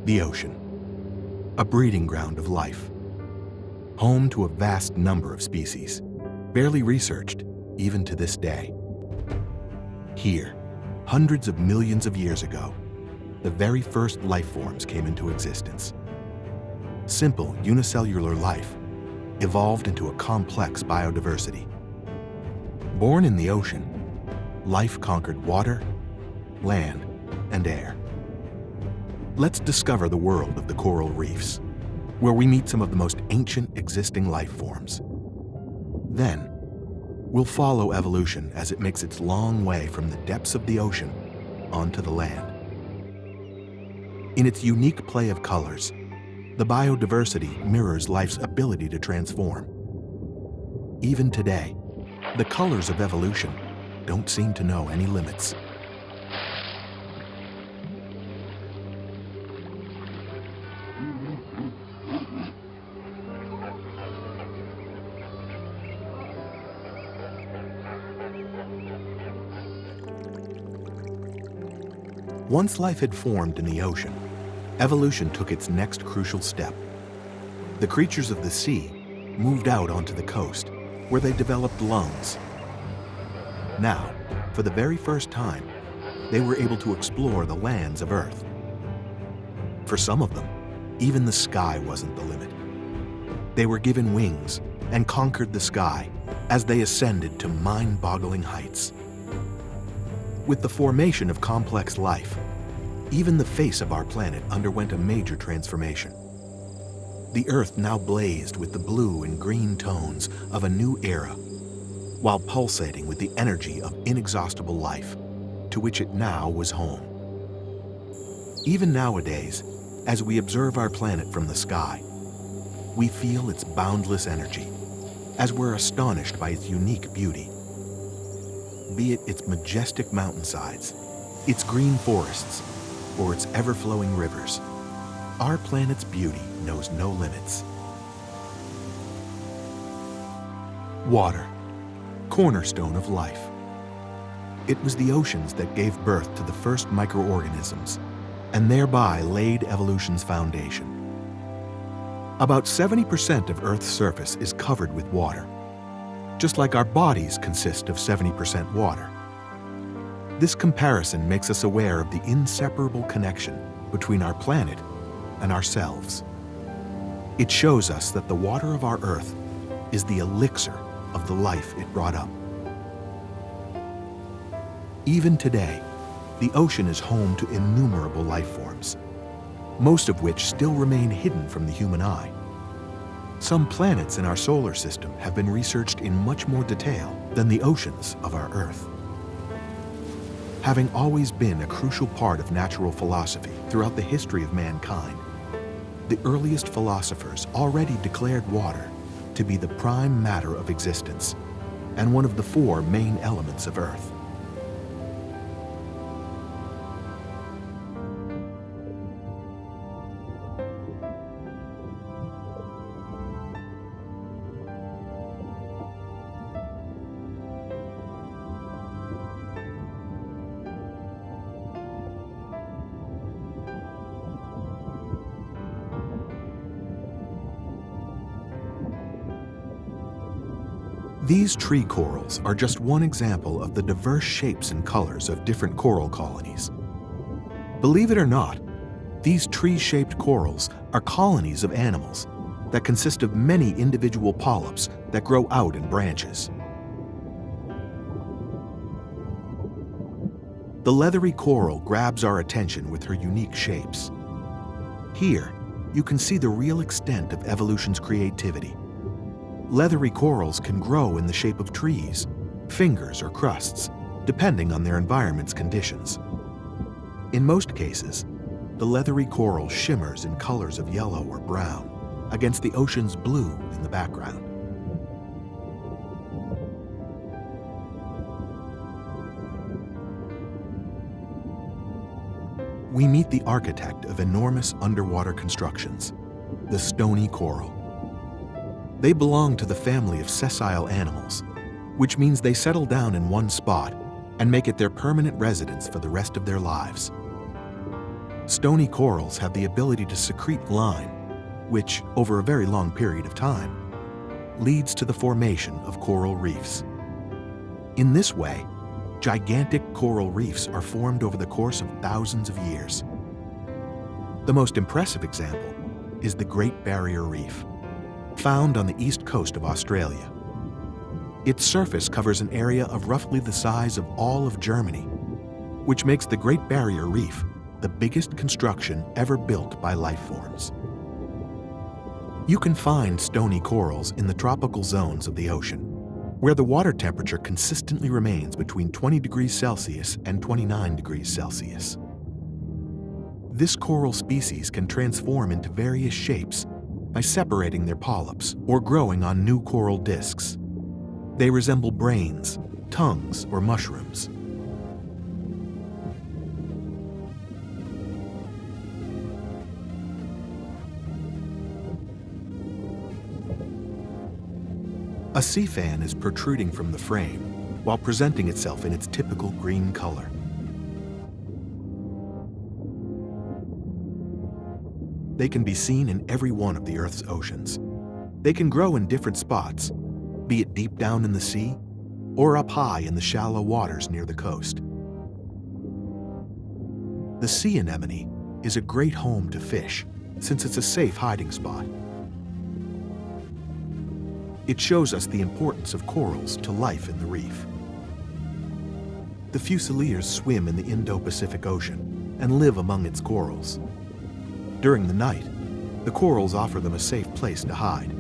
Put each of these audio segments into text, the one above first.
The ocean, a breeding ground of life, home to a vast number of species, barely researched even to this day. Here, hundreds of millions of years ago, the very first life forms came into existence. Simple unicellular life evolved into a complex biodiversity. Born in the ocean, life conquered water, land, and air. Let's discover the world of the coral reefs, where we meet some of the most ancient existing life forms. Then, we'll follow evolution as it makes its long way from the depths of the ocean onto the land. In its unique play of colors, the biodiversity mirrors life's ability to transform. Even today, the colors of evolution don't seem to know any limits. Once life had formed in the ocean, evolution took its next crucial step. The creatures of the sea moved out onto the coast, where they developed lungs. Now, for the very first time, they were able to explore the lands of Earth. For some of them, even the sky wasn't the limit. They were given wings and conquered the sky as they ascended to mind-boggling heights. With the formation of complex life, even the face of our planet underwent a major transformation. The Earth now blazed with the blue and green tones of a new era, while pulsating with the energy of inexhaustible life, to which it now was home. Even nowadays, as we observe our planet from the sky, we feel its boundless energy, as we're astonished by its unique beauty. Be it its majestic mountainsides, its green forests, or its ever-flowing rivers, our planet's beauty knows no limits. Water, cornerstone of life. It was the oceans that gave birth to the first microorganisms, and thereby laid evolution's foundation. About 70% of Earth's surface is covered with water, just like our bodies consist of 70% water. This comparison makes us aware of the inseparable connection between our planet and ourselves. It shows us that the water of our Earth is the elixir of the life it brought up. Even today, the ocean is home to innumerable life forms, most of which still remain hidden from the human eye. Some planets in our solar system have been researched in much more detail than the oceans of our Earth. Having always been a crucial part of natural philosophy throughout the history of mankind, the earliest philosophers already declared water to be the prime matter of existence and one of the four main elements of Earth. These tree corals are just one example of the diverse shapes and colors of different coral colonies. Believe it or not, these tree-shaped corals are colonies of animals that consist of many individual polyps that grow out in branches. The leathery coral grabs our attention with her unique shapes. Here, you can see the real extent of evolution's creativity. Leathery corals can grow in the shape of trees, fingers, or crusts, depending on their environment's conditions. In most cases, the leathery coral shimmers in colors of yellow or brown against the ocean's blue in the background. We meet the architect of enormous underwater constructions, the stony coral. They belong to the family of sessile animals, which means they settle down in one spot and make it their permanent residence for the rest of their lives. Stony corals have the ability to secrete lime, which, over a very long period of time, leads to the formation of coral reefs. In this way, gigantic coral reefs are formed over the course of thousands of years. The most impressive example is the Great Barrier Reef, found on the east coast of Australia. Its surface covers an area of roughly the size of all of Germany, which makes the Great Barrier Reef the biggest construction ever built by life forms. You can find stony corals in the tropical zones of the ocean, where the water temperature consistently remains between 20 degrees Celsius and 29 degrees Celsius. This coral species can transform into various shapes by separating their polyps or growing on new coral discs. They resemble brains, tongues, or mushrooms. A sea fan is protruding from the frame while presenting itself in its typical green color. They can be seen in every one of the Earth's oceans. They can grow in different spots, be it deep down in the sea or up high in the shallow waters near the coast. The sea anemone is a great home to fish since it's a safe hiding spot. It shows us the importance of corals to life in the reef. The fusiliers swim in the Indo-Pacific Ocean and live among its corals. During the night, the corals offer them a safe place to hide.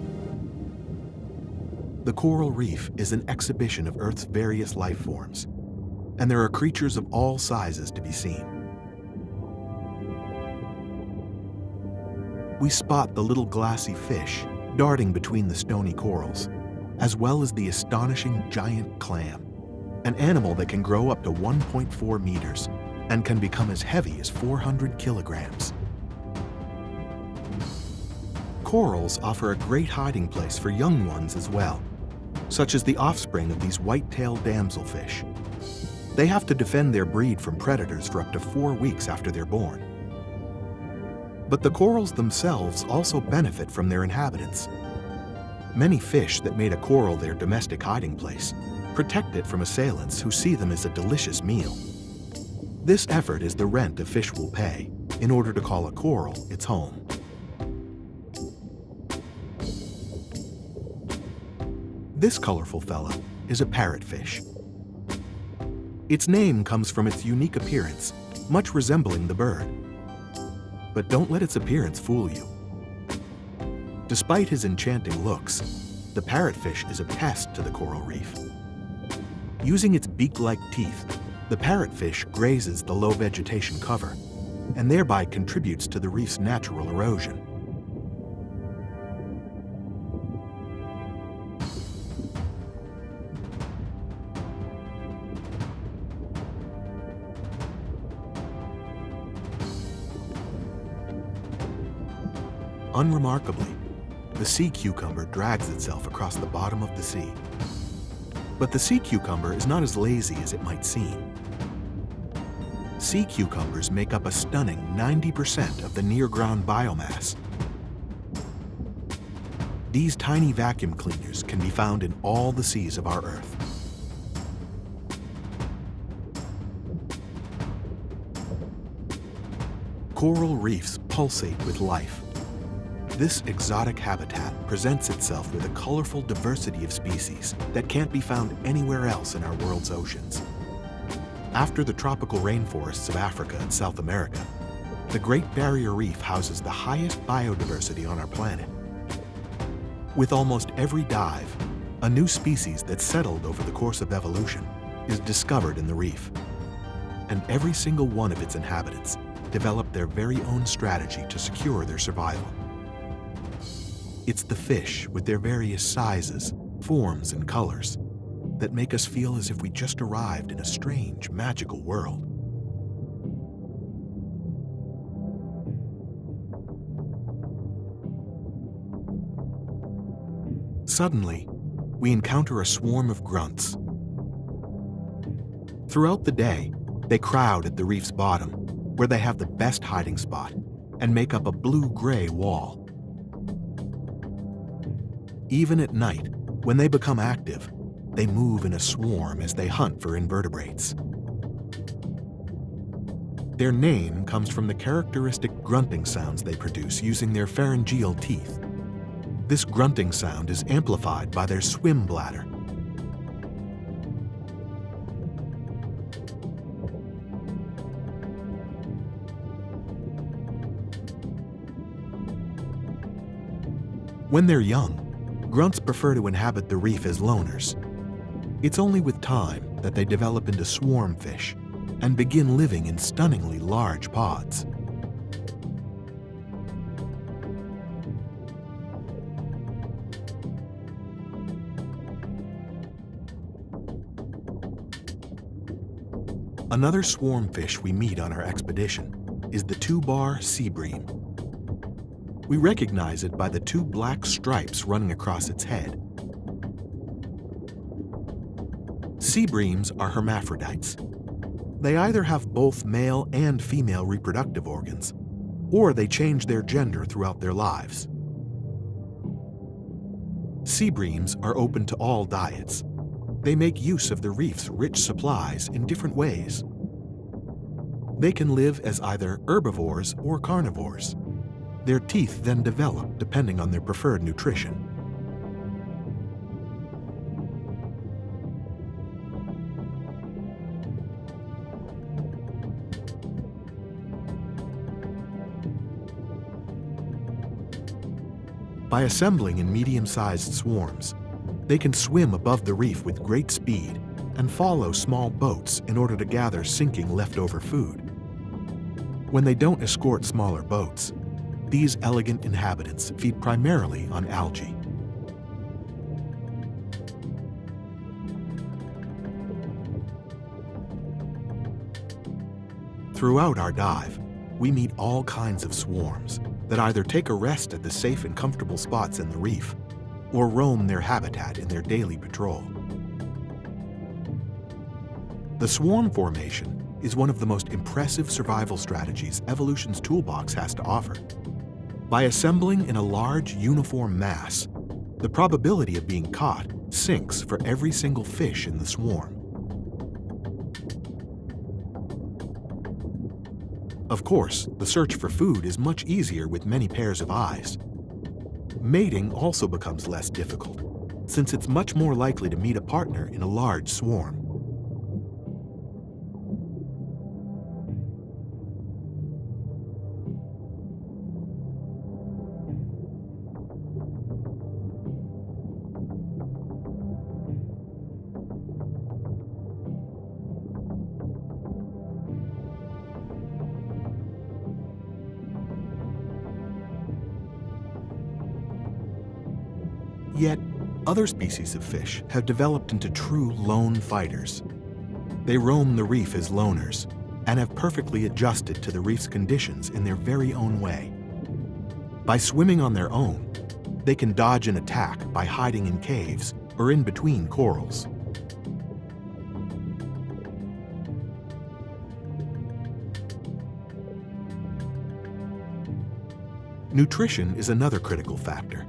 The coral reef is an exhibition of Earth's various life forms, and there are creatures of all sizes to be seen. We spot the little glassy fish darting between the stony corals, as well as the astonishing giant clam, an animal that can grow up to 1.4 meters and can become as heavy as 400 kilograms. Corals offer a great hiding place for young ones as well, such as the offspring of these white-tailed damselfish. They have to defend their breed from predators for up to 4 weeks after they're born. But the corals themselves also benefit from their inhabitants. Many fish that made a coral their domestic hiding place protect it from assailants who see them as a delicious meal. This effort is the rent a fish will pay in order to call a coral its home. This colorful fella is a parrotfish. Its name comes from its unique appearance, much resembling the bird. But don't let its appearance fool you. Despite his enchanting looks, the parrotfish is a pest to the coral reef. Using its beak-like teeth, the parrotfish grazes the low vegetation cover and thereby contributes to the reef's natural erosion. Unremarkably, the sea cucumber drags itself across the bottom of the sea. But the sea cucumber is not as lazy as it might seem. Sea cucumbers make up a stunning 90% of the near-ground biomass. These tiny vacuum cleaners can be found in all the seas of our Earth. Coral reefs pulsate with life. This exotic habitat presents itself with a colorful diversity of species that can't be found anywhere else in our world's oceans. After the tropical rainforests of Africa and South America, the Great Barrier Reef houses the highest biodiversity on our planet. With almost every dive, a new species that settled over the course of evolution is discovered in the reef. And every single one of its inhabitants developed their very own strategy to secure their survival. It's the fish with their various sizes, forms, and colors that make us feel as if we just arrived in a strange, magical world. Suddenly, we encounter a swarm of grunts. Throughout the day, they crowd at the reef's bottom, where they have the best hiding spot and make up a blue-gray wall. Even at night, when they become active, they move in a swarm as they hunt for invertebrates. Their name comes from the characteristic grunting sounds they produce using their pharyngeal teeth. This grunting sound is amplified by their swim bladder. When they're young, grunts prefer to inhabit the reef as loners. It's only with time that they develop into swarm fish and begin living in stunningly large pods. Another swarmfish we meet on our expedition is the two-bar sea bream. We recognize it by the two black stripes running across its head. Sea breams are hermaphrodites. They either have both male and female reproductive organs, or they change their gender throughout their lives. Sea breams are open to all diets. They make use of the reef's rich supplies in different ways. They can live as either herbivores or carnivores. Their teeth then develop depending on their preferred nutrition. By assembling in medium-sized swarms, they can swim above the reef with great speed and follow small boats in order to gather sinking leftover food. When they don't escort smaller boats, these elegant inhabitants feed primarily on algae. Throughout our dive, we meet all kinds of swarms that either take a rest at the safe and comfortable spots in the reef or roam their habitat in their daily patrol. The swarm formation is one of the most impressive survival strategies evolution's toolbox has to offer. By assembling in a large, uniform mass, the probability of being caught sinks for every single fish in the swarm. Of course, the search for food is much easier with many pairs of eyes. Mating also becomes less difficult, since it's much more likely to meet a partner in a large swarm. Yet, other species of fish have developed into true lone fighters. They roam the reef as loners and have perfectly adjusted to the reef's conditions in their very own way. By swimming on their own, they can dodge an attack by hiding in caves or in between corals. Nutrition is another critical factor.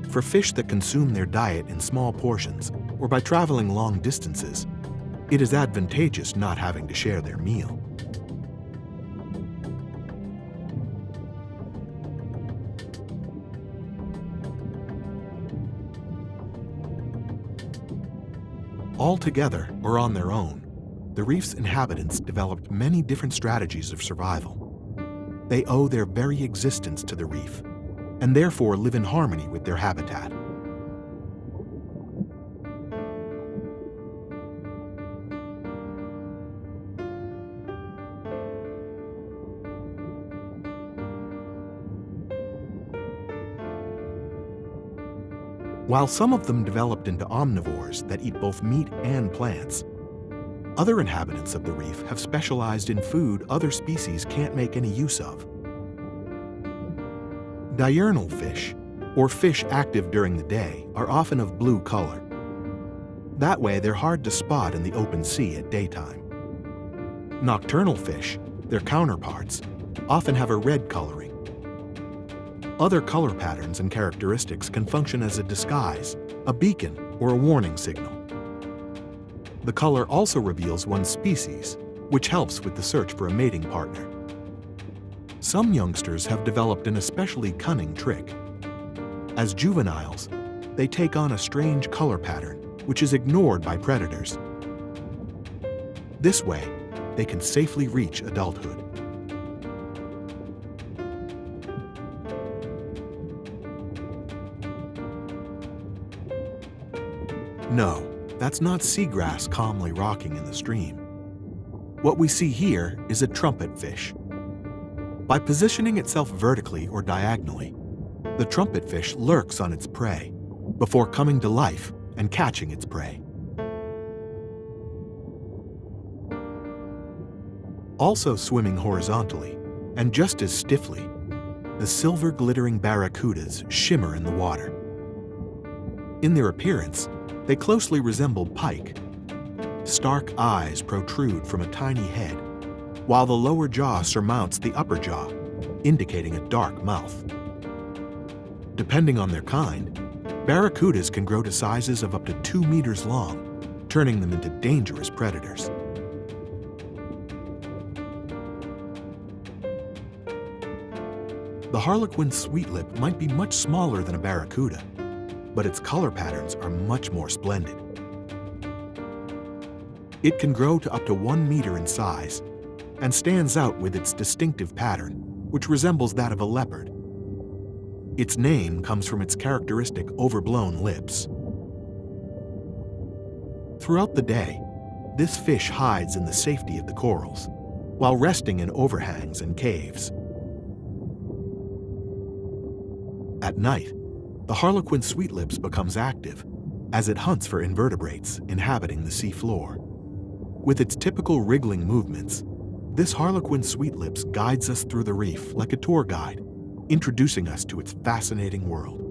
For fish that consume their diet in small portions or by traveling long distances, it is advantageous not having to share their meal. Altogether or on their own, the reef's inhabitants developed many different strategies of survival. They owe their very existence to the reef, and therefore live in harmony with their habitat. While some of them developed into omnivores that eat both meat and plants, other inhabitants of the reef have specialized in food other species can't make any use of. Diurnal fish, or fish active during the day, are often of blue color. That way, they're hard to spot in the open sea at daytime. Nocturnal fish Their counterparts often have a red coloring. Other color patterns and characteristics can function as a disguise, a beacon, or a warning signal. The color also reveals one's species, which helps with the search for a mating partner. Some youngsters have developed an especially cunning trick. As juveniles, they take on a strange color pattern, which is ignored by predators. This way, they can safely reach adulthood. No, that's not seagrass calmly rocking in the stream. What we see here is a trumpet fish. By positioning itself vertically or diagonally, the trumpet fish lurks on its prey before coming to life and catching its prey. Also swimming horizontally, and just as stiffly, the silver glittering barracudas shimmer in the water. In their appearance, they closely resemble pike. Stark eyes protrude from a tiny head, while the lower jaw surmounts the upper jaw, indicating a dark mouth. Depending on their kind, barracudas can grow to sizes of up to 2 meters long, turning them into dangerous predators. The harlequin sweetlip might be much smaller than a barracuda, but its color patterns are much more splendid. It can grow to up to 1 meter in size and stands out with its distinctive pattern, which resembles that of a leopard. Its name comes from its characteristic overblown lips. Throughout the day, this fish hides in the safety of the corals, while resting in overhangs and caves. At night, the harlequin sweetlips becomes active as it hunts for invertebrates inhabiting the sea floor. With its typical wriggling movements, this harlequin sweetlips guides us through the reef like a tour guide, introducing us to its fascinating world.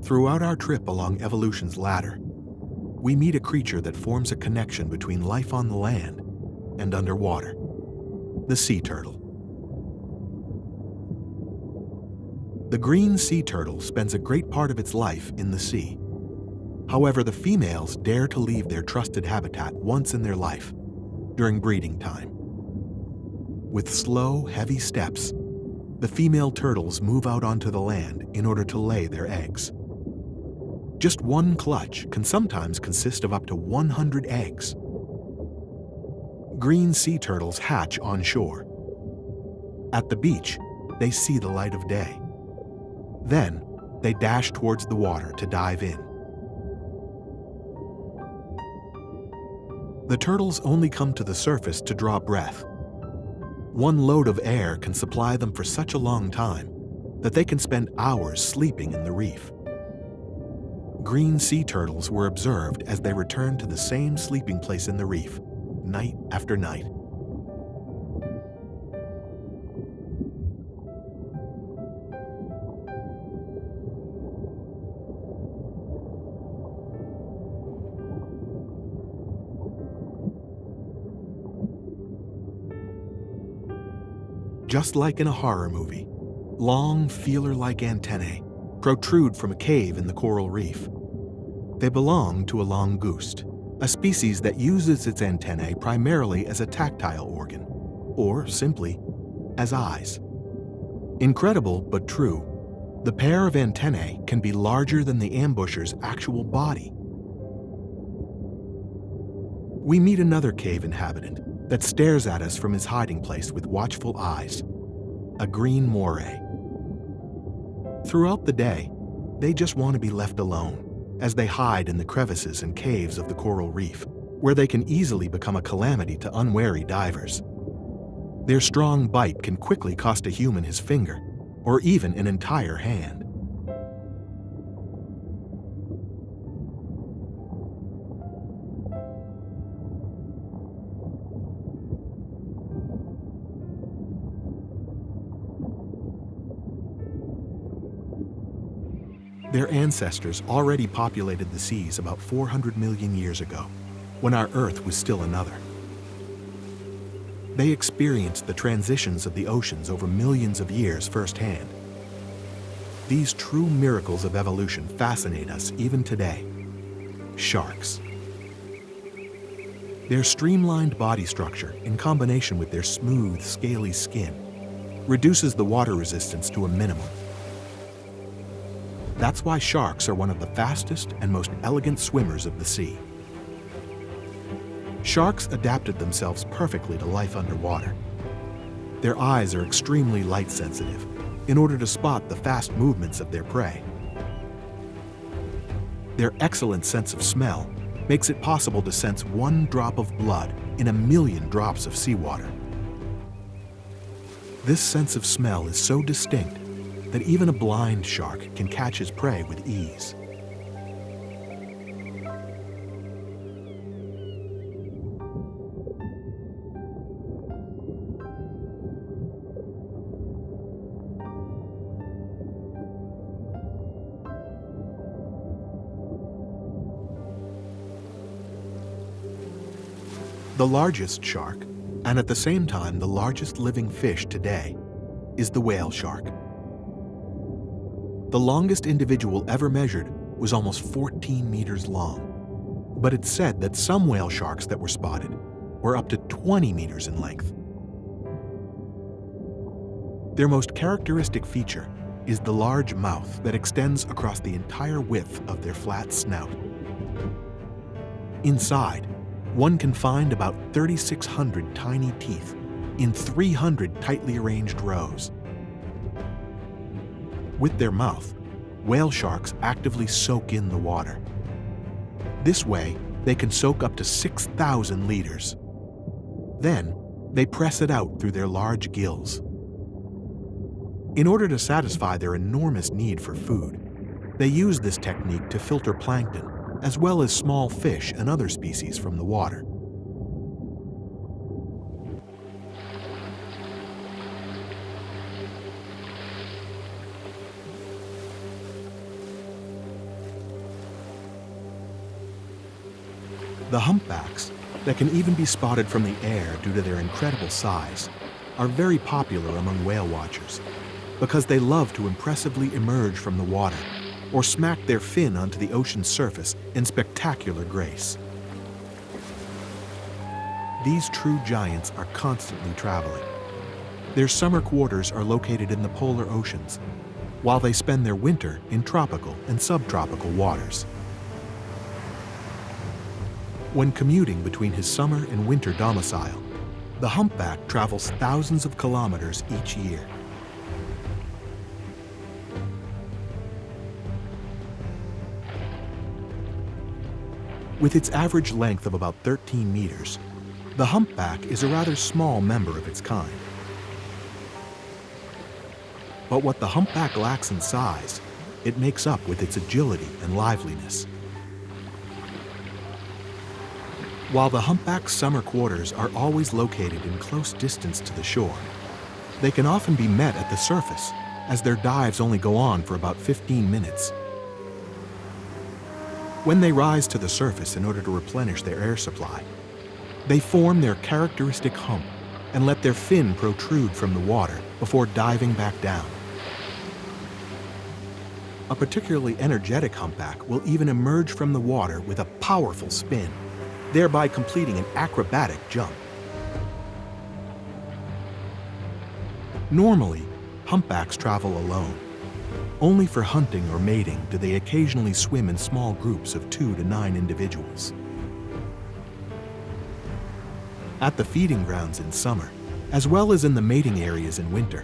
Throughout our trip along evolution's ladder, we meet a creature that forms a connection between life on the land and underwater: the sea turtle. The green sea turtle spends a great part of its life in the sea. However, the females dare to leave their trusted habitat once in their life, during breeding time. With slow, heavy steps, the female turtles move out onto the land in order to lay their eggs. Just one clutch can sometimes consist of up to 100 eggs. Green sea turtles hatch on shore. At the beach, they see the light of day. Then, they dash towards the water to dive in. The turtles only come to the surface to draw breath. One load of air can supply them for such a long time that they can spend hours sleeping in the reef. Green sea turtles were observed as they returned to the same sleeping place in the reef, night after night. Just like in a horror movie, long, feeler-like antennae protrude from a cave in the coral reef. They belong to a langoust, a species that uses its antennae primarily as a tactile organ, or simply as eyes. Incredible but true, the pair of antennae can be larger than the ambusher's actual body. We meet another cave inhabitant that stares at us from his hiding place with watchful eyes: a green moray. Throughout the day, they just want to be left alone as they hide in the crevices and caves of the coral reef, where they can easily become a calamity to unwary divers. Their strong bite can quickly cost a human his finger, or even an entire hand. Their ancestors already populated the seas about 400 million years ago, when our Earth was still another. They experienced the transitions of the oceans over millions of years firsthand. These true miracles of evolution fascinate us even today. Sharks. Their streamlined body structure, in combination with their smooth, scaly skin, reduces the water resistance to a minimum. That's why sharks are one of the fastest and most elegant swimmers of the sea. Sharks adapted themselves perfectly to life underwater. Their eyes are extremely light sensitive in order to spot the fast movements of their prey. Their excellent sense of smell makes it possible to sense one drop of blood in a million drops of seawater. This sense of smell is so distinct that even a blind shark can catch his prey with ease. The largest shark, and at the same time the largest living fish today, is the whale shark. The longest individual ever measured was almost 14 meters long, but it's said that some whale sharks that were spotted were up to 20 meters in length. Their most characteristic feature is the large mouth that extends across the entire width of their flat snout. Inside, one can find about 3,600 tiny teeth in 300 tightly arranged rows. With their mouth, whale sharks actively soak in the water. This way, they can soak up to 6,000 liters. Then, they press it out through their large gills. In order to satisfy their enormous need for food, they use this technique to filter plankton, as well as small fish and other species from the water. The humpbacks, that can even be spotted from the air due to their incredible size, are very popular among whale watchers because they love to impressively emerge from the water or smack their fin onto the ocean's surface in spectacular grace. These true giants are constantly traveling. Their summer quarters are located in the polar oceans, while they spend their winter in tropical and subtropical waters. When commuting between his summer and winter domicile, the humpback travels thousands of kilometers each year. With its average length of about 13 meters, the humpback is a rather small member of its kind. But what the humpback lacks in size, it makes up with its agility and liveliness. While the humpback's summer quarters are always located in close distance to the shore, they can often be met at the surface, as their dives only go on for about 15 minutes. When they rise to the surface in order to replenish their air supply, they form their characteristic hump and let their fin protrude from the water before diving back down. A particularly energetic humpback will even emerge from the water with a powerful spin, thereby completing an acrobatic jump. Normally, humpbacks travel alone. Only for hunting or mating do they occasionally swim in small groups of 2 to 9 individuals. At the feeding grounds in summer, as well as in the mating areas in winter,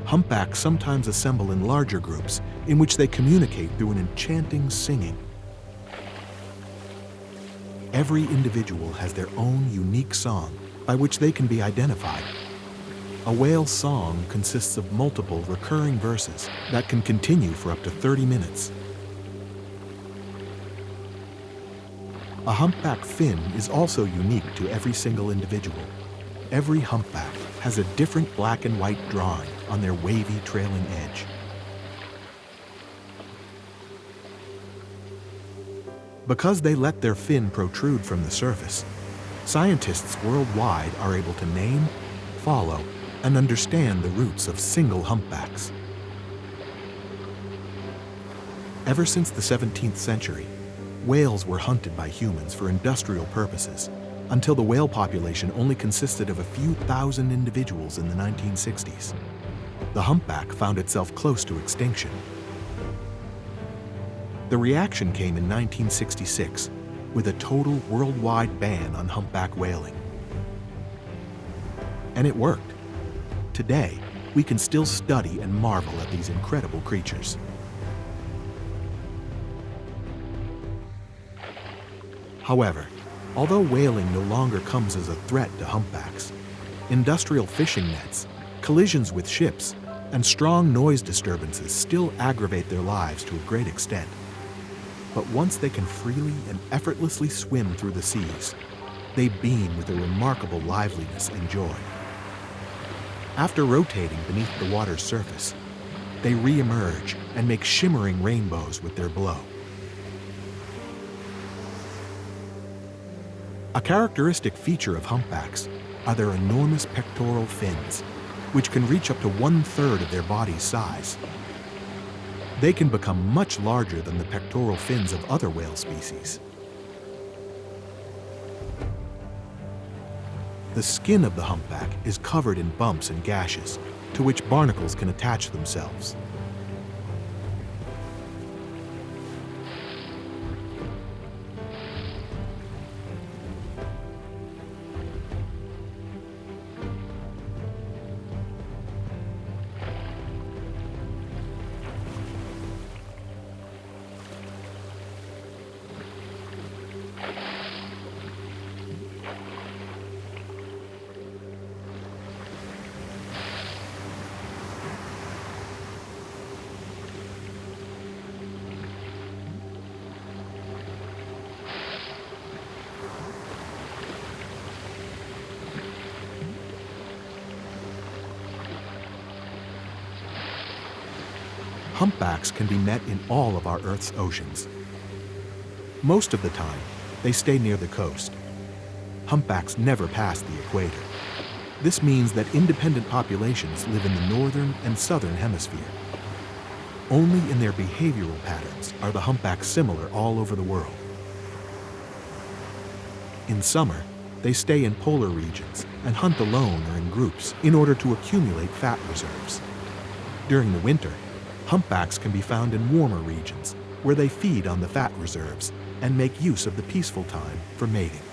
humpbacks sometimes assemble in larger groups in which they communicate through an enchanting singing. Every individual has their own unique song by which they can be identified. A whale's song consists of multiple recurring verses that can continue for up to 30 minutes. A humpback fin is also unique to every single individual. Every humpback has a different black and white drawing on their wavy trailing edge. Because they let their fin protrude from the surface, scientists worldwide are able to name, follow, and understand the roots of single humpbacks. Ever since the 17th century, whales were hunted by humans for industrial purposes until the whale population only consisted of a few thousand individuals in the 1960s. The humpback found itself close to extinction. The reaction came in 1966 with a total worldwide ban on humpback whaling. And it worked. Today, we can still study and marvel at these incredible creatures. However, although whaling no longer comes as a threat to humpbacks, industrial fishing nets, collisions with ships, and strong noise disturbances still aggravate their lives to a great extent. But once they can freely and effortlessly swim through the seas, they beam with a remarkable liveliness and joy. After rotating beneath the water's surface, they re-emerge and make shimmering rainbows with their blow. A characteristic feature of humpbacks are their enormous pectoral fins, which can reach up to 1/3 of their body's size. They can become much larger than the pectoral fins of other whale species. The skin of the humpback is covered in bumps and gashes, to which barnacles can attach themselves. Humpbacks can be met in all of our Earth's oceans. Most of the time, they stay near the coast. Humpbacks never pass the equator. This means that independent populations live in the northern and southern hemisphere. Only in their behavioral patterns are the humpbacks similar all over the world. In summer, they stay in polar regions and hunt alone or in groups in order to accumulate fat reserves. During the winter, humpbacks can be found in warmer regions where they feed on the fat reserves and make use of the peaceful time for mating.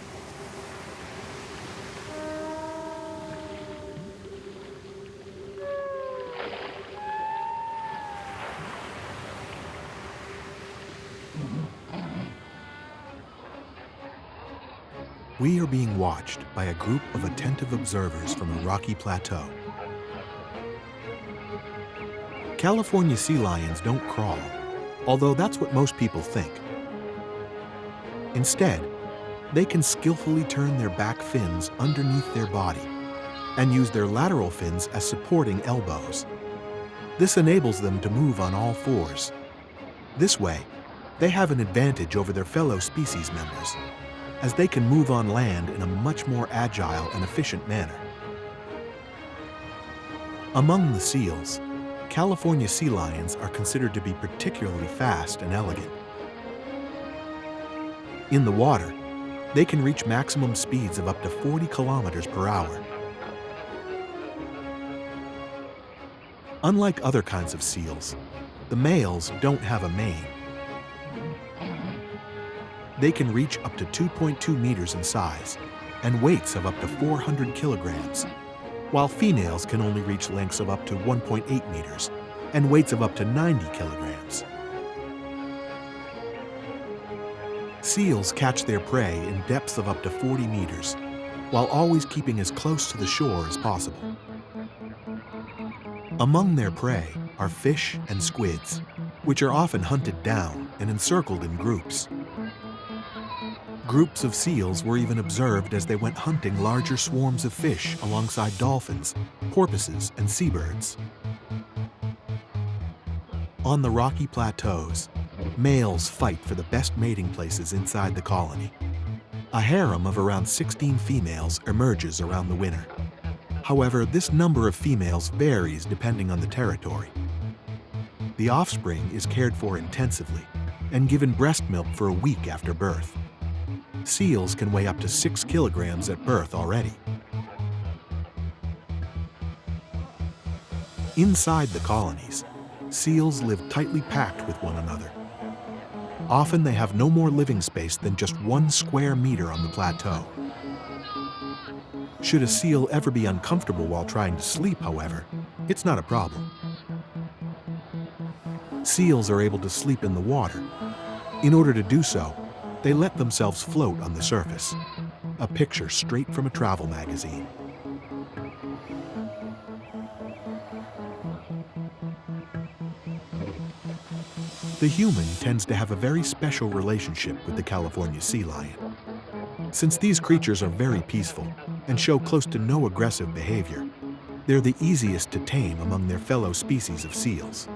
We are being watched by a group of attentive observers from a rocky plateau. California sea lions don't crawl, although that's what most people think. Instead, they can skillfully turn their back fins underneath their body and use their lateral fins as supporting elbows. This enables them to move on all fours. This way, they have an advantage over their fellow species members, as they can move on land in a much more agile and efficient manner. Among the seals, California sea lions are considered to be particularly fast and elegant. In the water, they can reach maximum speeds of up to 40 kilometers per hour. Unlike other kinds of seals, the males don't have a mane. They can reach up to 2.2 meters in size and weights of up to 400 kilograms, while females can only reach lengths of up to 1.8 meters and weights of up to 90 kilograms. Seals catch their prey in depths of up to 40 meters, while always keeping as close to the shore as possible. Among their prey are fish and squids, which are often hunted down and encircled in groups. Groups of seals were even observed as they went hunting larger swarms of fish alongside dolphins, porpoises, and seabirds. On the rocky plateaus, Males fight for the best mating places inside the colony. A harem of around 16 females emerges around the winter. However, this number of females varies depending on the territory. The offspring is cared for intensively and given breast milk for a week after birth. Seals can weigh up to 6 kilograms at birth already. Inside the colonies, seals live tightly packed with one another. Often they have no more living space than just 1 square meter on the plateau. Should a seal ever be uncomfortable while trying to sleep, however, it's not a problem. Seals are able to sleep in the water. In order to do so, they let themselves float on the surface. A picture straight from a travel magazine. The human tends to have a very special relationship with the California sea lion. Since these creatures are very peaceful and show close to no aggressive behavior, they're the easiest to tame among their fellow species of seals.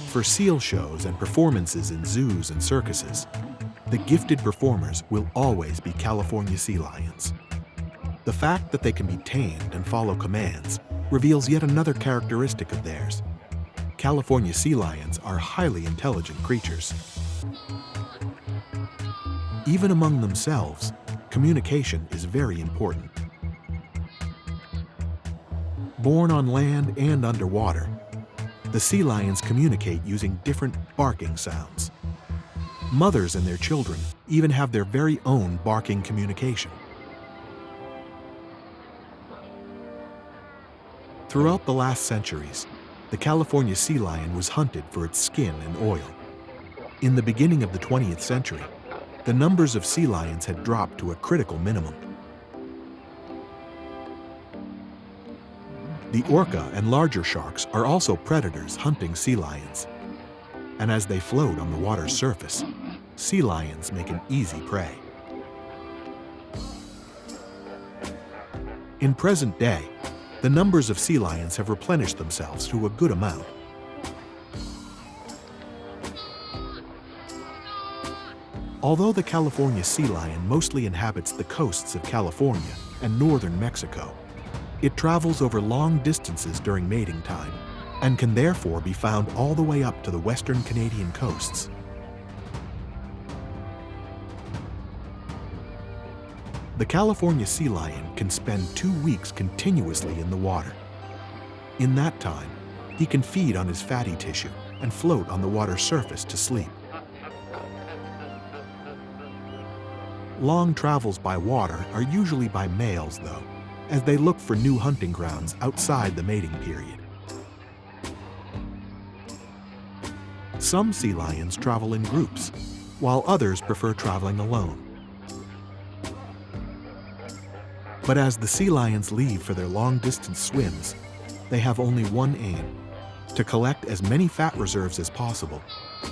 For seal shows and performances in zoos and circuses, the gifted performers will always be California sea lions. The fact that they can be tamed and follow commands reveals yet another characteristic of theirs. California sea lions are highly intelligent creatures. Even among themselves, communication is very important. Born on land and underwater, the sea lions communicate using different barking sounds. Mothers and their children even have their very own barking communication. Throughout the last centuries, the California sea lion was hunted for its skin and oil. In the beginning of the 20th century, the numbers of sea lions had dropped to a critical minimum. The orca and larger sharks are also predators hunting sea lions. And as they float on the water's surface, sea lions make an easy prey. In present day, the numbers of sea lions have replenished themselves to a good amount. Although the California sea lion mostly inhabits the coasts of California and northern Mexico, it travels over long distances during mating time and can therefore be found all the way up to the western Canadian coasts. The California sea lion can spend 2 weeks continuously in the water. In that time, he can feed on his fatty tissue and float on the water's surface to sleep. Long travels by water are usually by males, though, as they look for new hunting grounds outside the mating period. Some sea lions travel in groups, while others prefer traveling alone. But as the sea lions leave for their long-distance swims, they have only one aim: to collect as many fat reserves as possible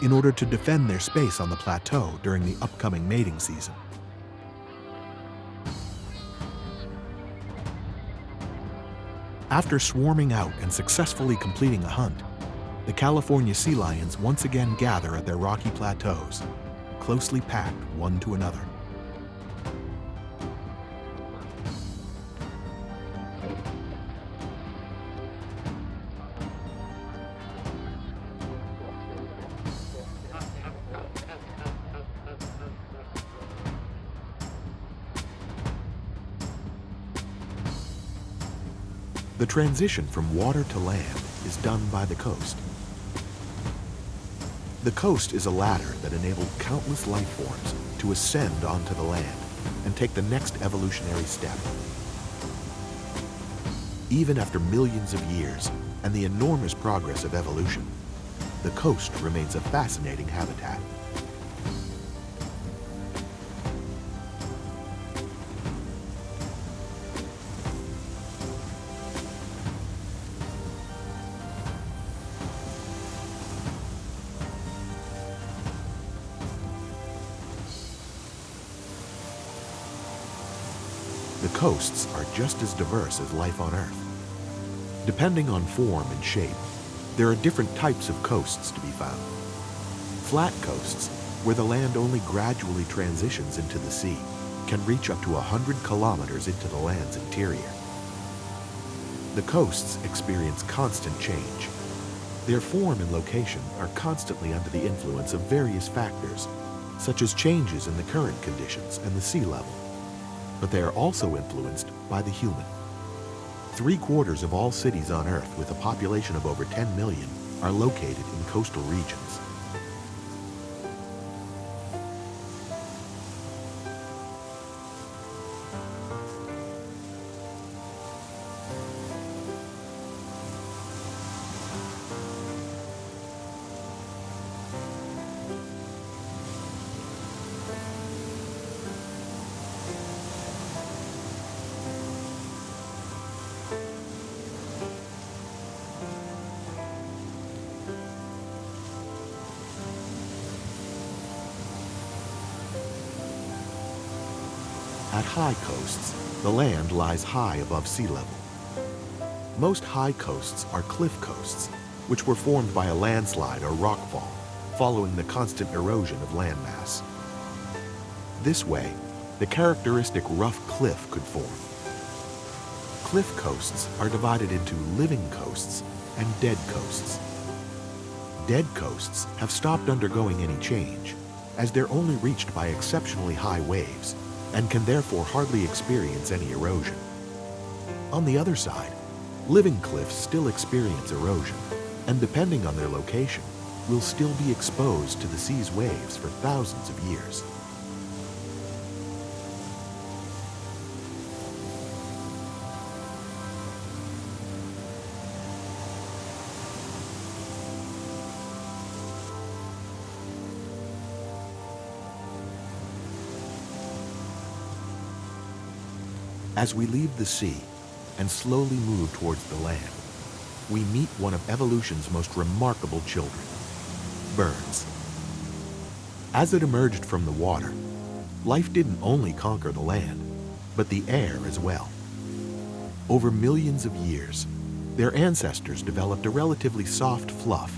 in order to defend their space on the plateau during the upcoming mating season. After swarming out and successfully completing a hunt, the California sea lions once again gather at their rocky plateaus, closely packed one to another. The transition from water to land is done by the coast. The coast is a ladder that enabled countless life forms to ascend onto the land and take the next evolutionary step. Even after millions of years and the enormous progress of evolution, the coast remains a fascinating habitat. The coasts are just as diverse as life on Earth. Depending on form and shape, There are different types of coasts to be found. Flat coasts, where the land only gradually transitions into the sea, can reach up to 100 kilometers into the land's interior. The coasts experience constant change. Their form and location are constantly under the influence of various factors, such as changes in the current conditions and the sea level. But they are also influenced by the human. 3/4 of all cities on Earth with a population of over 10 million are located in coastal regions. At high coasts, the land lies high above sea level. Most high coasts are cliff coasts, which were formed by a landslide or rockfall following the constant erosion of landmass. This way, the characteristic rough cliff could form. Cliff coasts are divided into living coasts and dead coasts. Dead coasts have stopped undergoing any change, as they're only reached by exceptionally high waves and can therefore hardly experience any erosion. On the other side, living cliffs still experience erosion, and depending on their location, will still be exposed to the sea's waves for thousands of years. As we leave the sea and slowly move towards the land, we meet one of evolution's most remarkable children, birds. As it emerged from the water, life didn't only conquer the land, but the air as well. Over millions of years, their ancestors developed a relatively soft fluff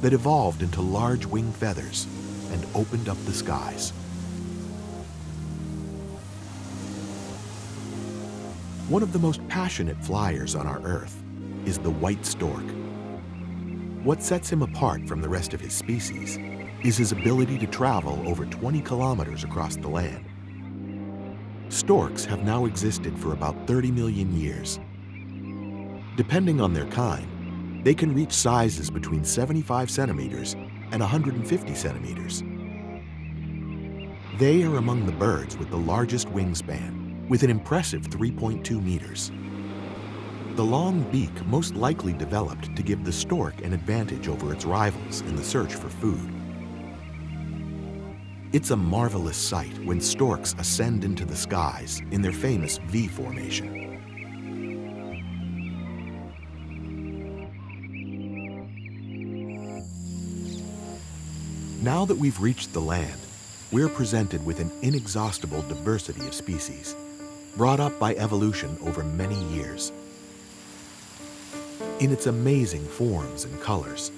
that evolved into large wing feathers and opened up the skies. One of the most passionate flyers on our Earth is the white stork. What sets him apart from the rest of his species is his ability to travel over 20 kilometers across the land. Storks have now existed for about 30 million years. Depending on their kind, they can reach sizes between 75 centimeters and 150 centimeters. They are among the birds with the largest wingspan, with an impressive 3.2 meters. The long beak most likely developed to give the stork an advantage over its rivals in the search for food. It's a marvelous sight when storks ascend into the skies in their famous V formation. Now that we've reached the land, we're presented with an inexhaustible diversity of species, brought up by evolution over many years. In its amazing forms and colors,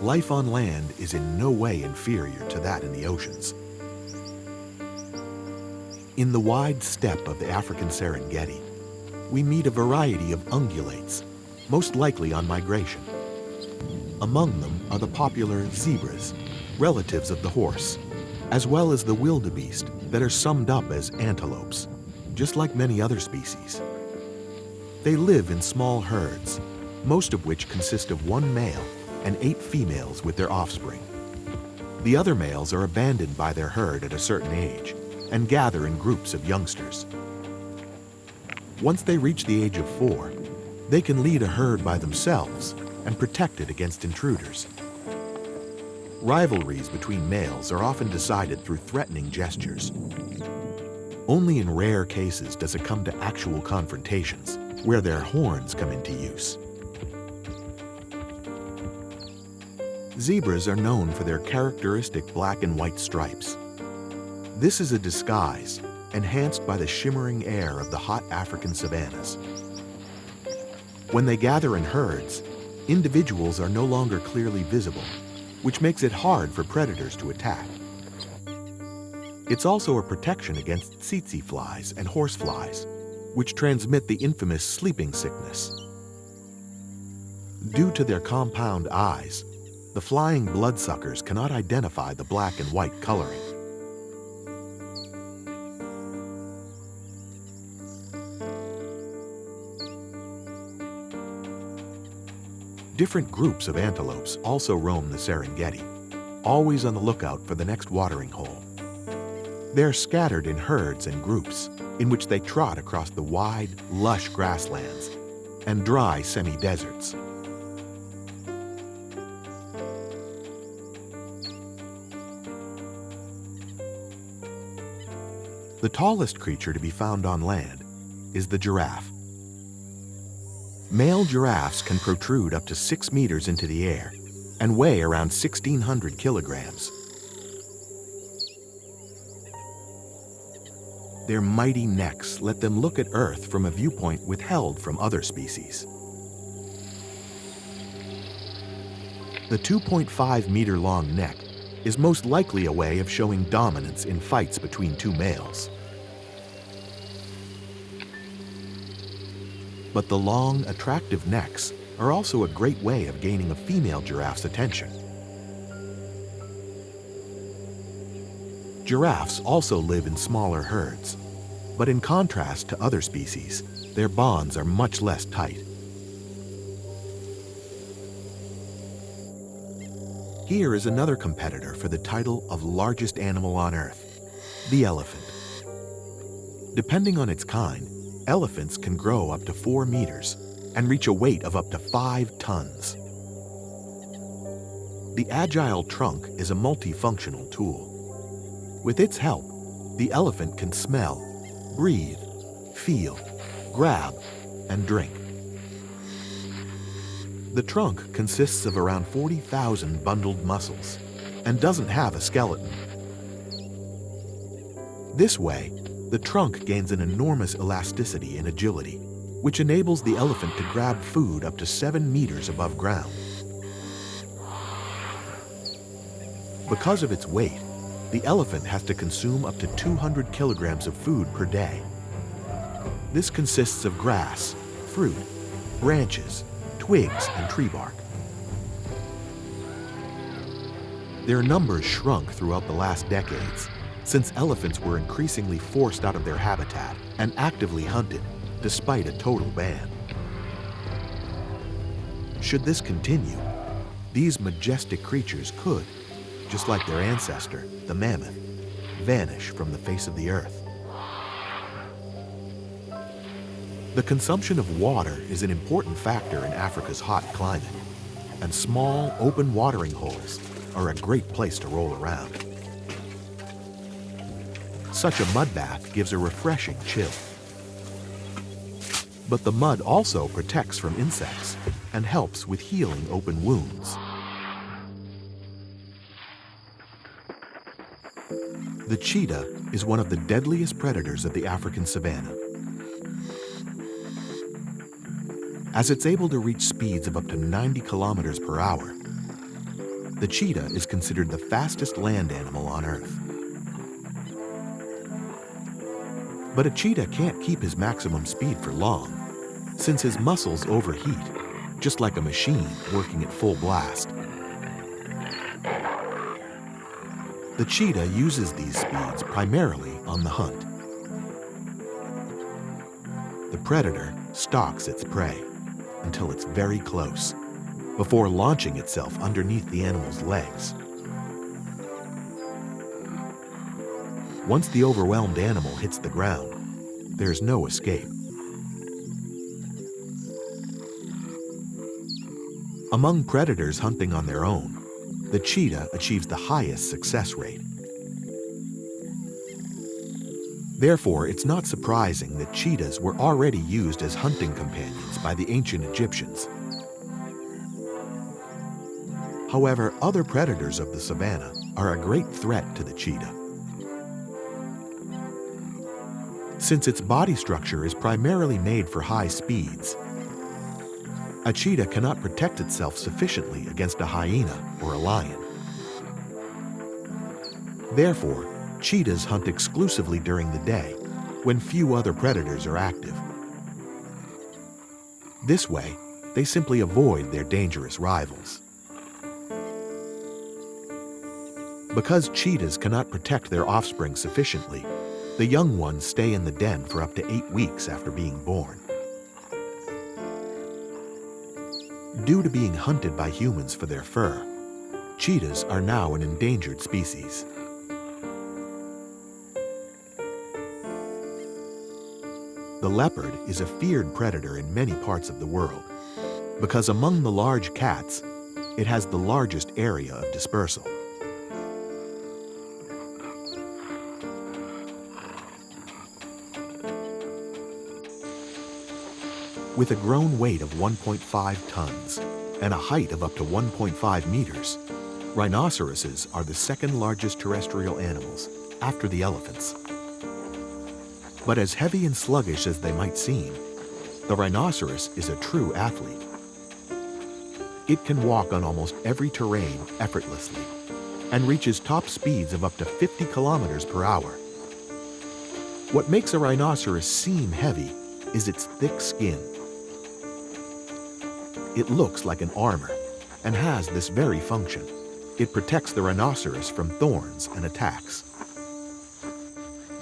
life on land is in no way inferior to that in the oceans. In the wide steppe of the African Serengeti, we meet a variety of ungulates, most likely on migration. Among them are the popular zebras, relatives of the horse, as well as the wildebeest that are summed up as antelopes, just like many other species. They live in small herds, most of which consist of one male and 8 females with their offspring. The other males are abandoned by their herd at a certain age and gather in groups of youngsters. Once they reach the age of 4, they can lead a herd by themselves and protect it against intruders. Rivalries between males are often decided through threatening gestures. Only in rare cases does it come to actual confrontations, where their horns come into use. Zebras are known for their characteristic black and white stripes. This is a disguise enhanced by the shimmering air of the hot African savannas. When they gather in herds, individuals are no longer clearly visible, which makes it hard for predators to attack. It's also a protection against tsetse flies and horseflies, which transmit the infamous sleeping sickness. Due to their compound eyes, the flying bloodsuckers cannot identify the black and white coloring. Different groups of antelopes also roam the Serengeti, always on the lookout for the next watering hole. They're scattered in herds and groups, in which they trot across the wide, lush grasslands and dry semi-deserts. The tallest creature to be found on land is the giraffe. Male giraffes can protrude up to 6 meters into the air and weigh around 1,600 kilograms. Their mighty necks let them look at Earth from a viewpoint withheld from other species. The 2.5-meter-long neck is most likely a way of showing dominance in fights between two males. But the long, attractive necks are also a great way of gaining a female giraffe's attention. Giraffes also live in smaller herds, but in contrast to other species, their bonds are much less tight. Here is another competitor for the title of largest animal on Earth, the elephant. Depending on its kind, elephants can grow up to 4 meters and reach a weight of up to 5 tons. The agile trunk is a multifunctional tool. With its help, the elephant can smell, breathe, feel, grab, and drink. The trunk consists of around 40,000 bundled muscles and doesn't have a skeleton. This way, the trunk gains an enormous elasticity and agility, which enables the elephant to grab food up to 7 meters above ground. Because of its weight, the elephant has to consume up to 200 kilograms of food per day. This consists of grass, fruit, branches, twigs, and tree bark. Their numbers shrunk throughout the last decades, since elephants were increasingly forced out of their habitat and actively hunted, despite a total ban. Should this continue, these majestic creatures could, just like their ancestor, the mammoth, vanish from the face of the earth. The consumption of water is an important factor in Africa's hot climate, and small, open watering holes are a great place to roll around. Such a mud bath gives a refreshing chill. But the mud also protects from insects and helps with healing open wounds. The cheetah is one of the deadliest predators of the African savanna. As it's able to reach speeds of up to 90 kilometers per hour, the cheetah is considered the fastest land animal on Earth. But a cheetah can't keep his maximum speed for long, since his muscles overheat, just like a machine working at full blast. The cheetah uses these speeds primarily on the hunt. The predator stalks its prey until it's very close, before launching itself underneath the animal's legs. Once the overwhelmed animal hits the ground, there's no escape. Among predators hunting on their own, the cheetah achieves the highest success rate. Therefore, it's not surprising that cheetahs were already used as hunting companions by the ancient Egyptians. However, other predators of the savanna are a great threat to the cheetah. Since its body structure is primarily made for high speeds, A cheetah cannot protect itself sufficiently against a hyena or a lion. Therefore, cheetahs hunt exclusively during the day, when few other predators are active. This way, they simply avoid their dangerous rivals. Because cheetahs cannot protect their offspring sufficiently, the young ones stay in the den for up to 8 weeks after being born. Due to being hunted by humans for their fur, cheetahs are now an endangered species. The leopard is a feared predator in many parts of the world because among the large cats, it has the largest area of dispersal. With a grown weight of 1.5 tons and a height of up to 1.5 meters, rhinoceroses are the second largest terrestrial animals, after the elephants. But as heavy and sluggish as they might seem, the rhinoceros is a true athlete. It can walk on almost every terrain effortlessly and reaches top speeds of up to 50 kilometers per hour. What makes a rhinoceros seem heavy is its thick skin. It looks like an armor and has this very function. It protects the rhinoceros from thorns and attacks.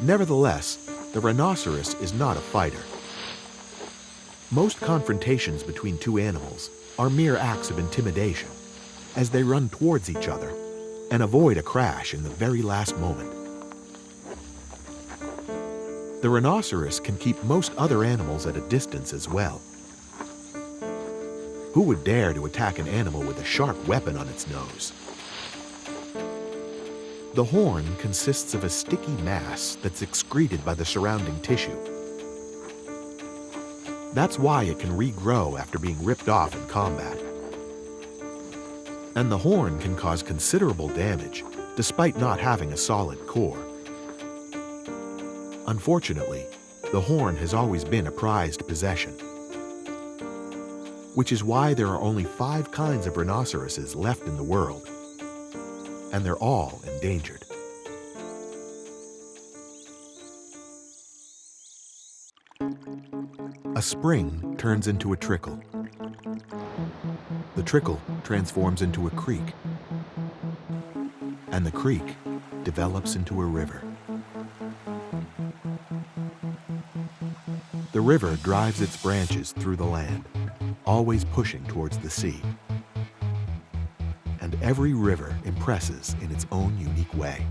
Nevertheless, the rhinoceros is not a fighter. Most confrontations between two animals are mere acts of intimidation, as they run towards each other and avoid a crash in the very last moment. The rhinoceros can keep most other animals at a distance as well. Who would dare to attack an animal with a sharp weapon on its nose? The horn consists of a sticky mass that's excreted by the surrounding tissue. That's why it can regrow after being ripped off in combat. And the horn can cause considerable damage, despite not having a solid core. Unfortunately, the horn has always been a prized possession, which is why there are only 5 kinds of rhinoceroses left in the world, and they're all endangered. A spring turns into a trickle. The trickle transforms into a creek, and the creek develops into a river. The river drives its branches through the land, always pushing towards the sea. And every river impresses in its own unique way.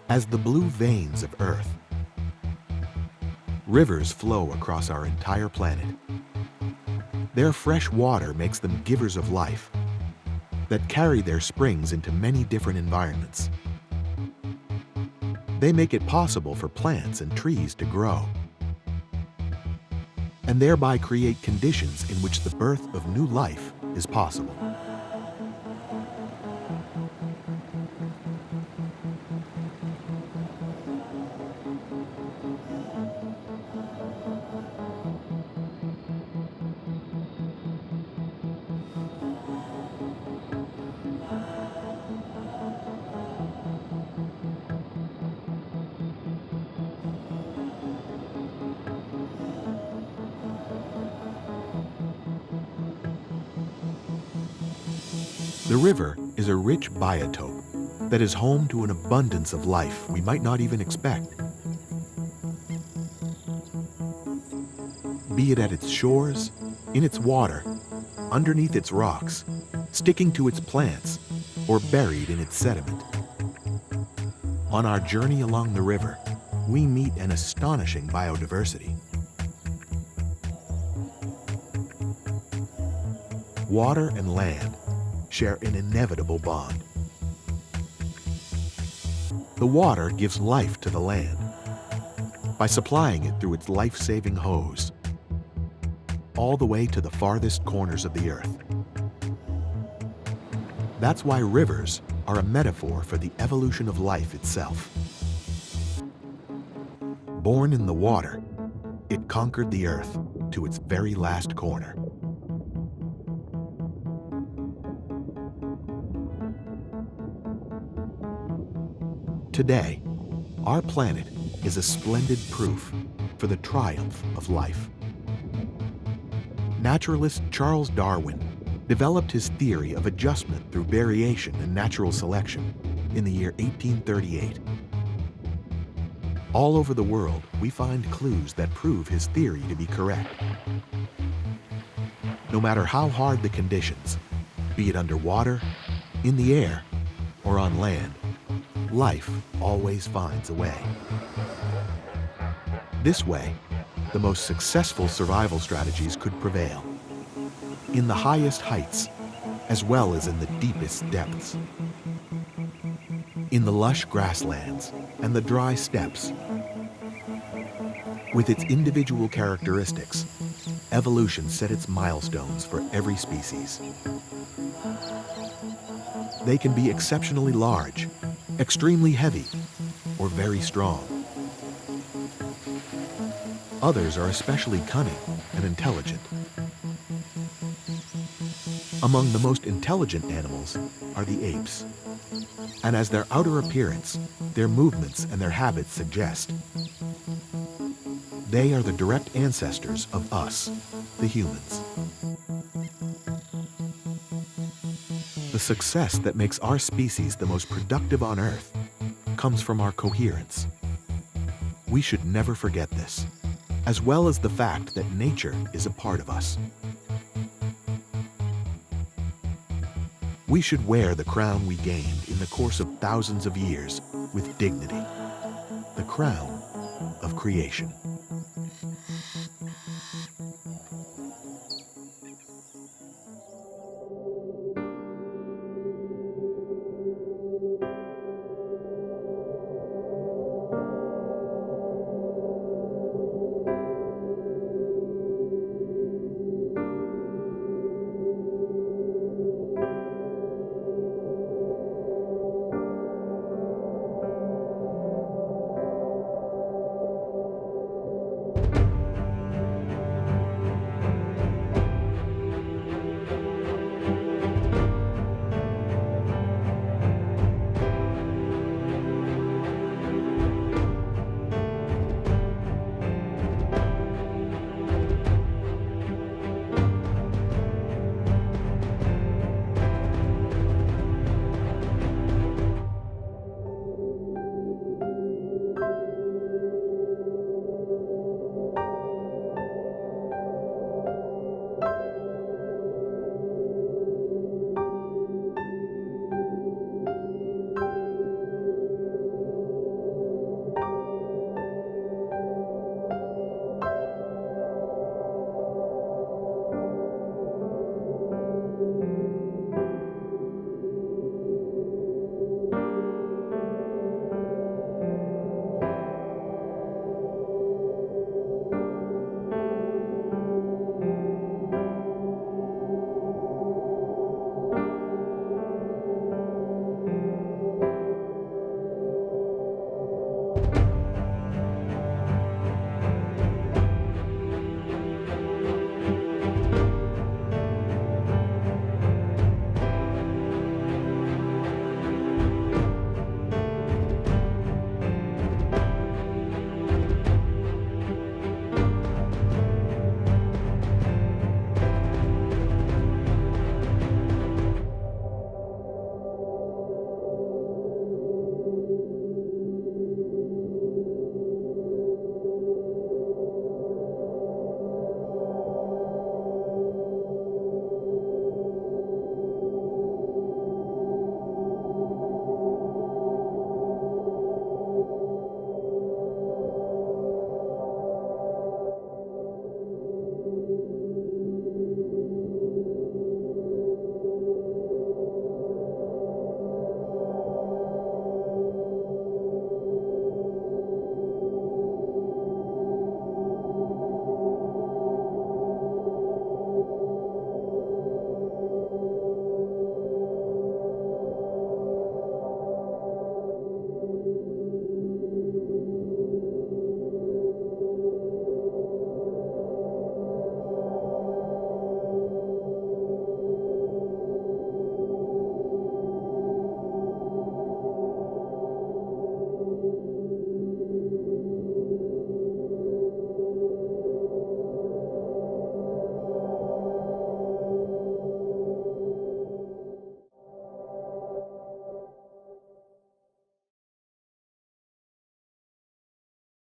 As the blue veins of Earth, rivers flow across our entire planet. Their fresh water makes them givers of life that carry their springs into many different environments. They make it possible for plants and trees to grow, and thereby create conditions in which the birth of new life is possible. The river is a rich biotope that is home to an abundance of life we might not even expect. Be it at its shores, in its water, underneath its rocks, sticking to its plants, or buried in its sediment. On our journey along the river, we meet an astonishing biodiversity. Water and land share an inevitable bond. The water gives life to the land by supplying it through its life-saving hose, all the way to the farthest corners of the earth. That's why rivers are a metaphor for the evolution of life itself. Born in the water, it conquered the earth to its very last corner. Today, our planet is a splendid proof for the triumph of life. Naturalist Charles Darwin developed his theory of adjustment through variation and natural selection in the year 1838. All over the world, we find clues that prove his theory to be correct. No matter how hard the conditions, be it underwater, in the air, or on land, life always finds a way. This way, the most successful survival strategies could prevail, in the highest heights, as well as in the deepest depths. In the lush grasslands and the dry steppes. With its individual characteristics, evolution set its milestones for every species. They can be exceptionally large, extremely heavy, or very strong. Others are especially cunning and intelligent. Among the most intelligent animals are the apes. And as their outer appearance, their movements and their habits suggest, they are the direct ancestors of us, the humans. The success that makes our species the most productive on Earth comes from our coherence. We should never forget this, as well as the fact that nature is a part of us. We should wear the crown we gained in the course of thousands of years with dignity, the crown of creation.